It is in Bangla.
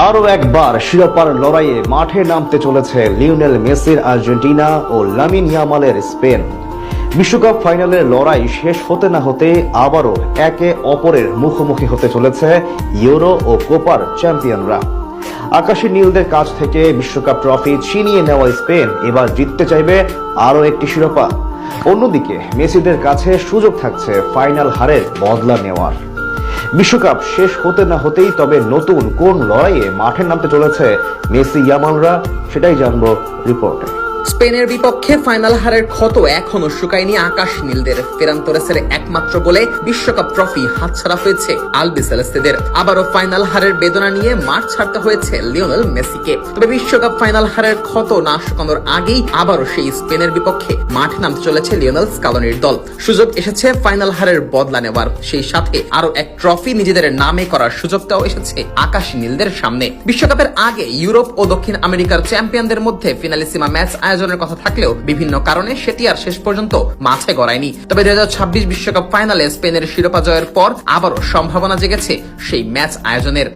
আরও একবার শিরোপার লড়াইয়ে মাঠে নামতে চলেছে লিওনেল মেসির আর্জেন্টিনা ও লামিন ইয়ামালের স্পেন। বিশ্বকাপ ফাইনালের লড়াই শেষ হতে না হতে আবারও একে অপরের মুখোমুখি হতে চলেছে ইউরো ও কোপার চ্যাম্পিয়নরা। আকাশী নীলদের কাছ থেকে বিশ্বকাপ ট্রফি ছিনিয়ে নেওয়া স্পেন এবার জিততে চাইবে আরও একটি শিরোপা। অন্যদিকে মেসিদের কাছে সুযোগ থাকছে ফাইনাল হারের বদলা নেওয়ার। বিশ্বকাপ শেষ হতে না হতেই তবে নতুন কোন লড়াইয়ে মাঠে নামতে চলেছে মেসি ইয়ামালরা, সেটাই জানবো রিপোর্টে। স্পেনের বিপক্ষে ফাইনাল হারের ক্ষত এখনো শুকায়নি আকাশ নীলদের। ফেরান তোরেসের একমাত্র গোলে বিশ্বকাপ ট্রফি হাতছাড়া হয়েছে আলবিসেলেস্তেদের। আবারও ফাইনাল হারের বেদনা নিয়ে মাঠ ছাড়তে হয়েছে লিওনেল মেসিকে। তবে বিশ্বকাপ ফাইনাল হারের ক্ষত না শুকানোর আগেই আবারও সেই স্পেনের বিপক্ষে মাঠে নামতে চলেছে লিওনেল স্কালোনির দল। সুযোগ এসেছে ফাইনাল হারের বদলা নেওয়ার, সেই সাথে আরো এক ট্রফি নিজেদের নামে করার সুযোগটাও এসেছে আকাশ নীলদের সামনে। বিশ্বকাপের আগে ইউরোপ ও দক্ষিণ আমেরিকার চ্যাম্পিয়নদের মধ্যে ফিনালিসিমা ম্যাচ আয়োজনের কথা থাকলেও বিভিন্ন কারণে সেটি আর শেষ পর্যন্ত মাঠে গড়ায়নি। তবে 2026 বিশ্বকাপ ফাইনালে স্পেনের শিরোপা জয়ের পর আবারও সম্ভাবনা জেগেছে সেই ম্যাচ আয়োজনের।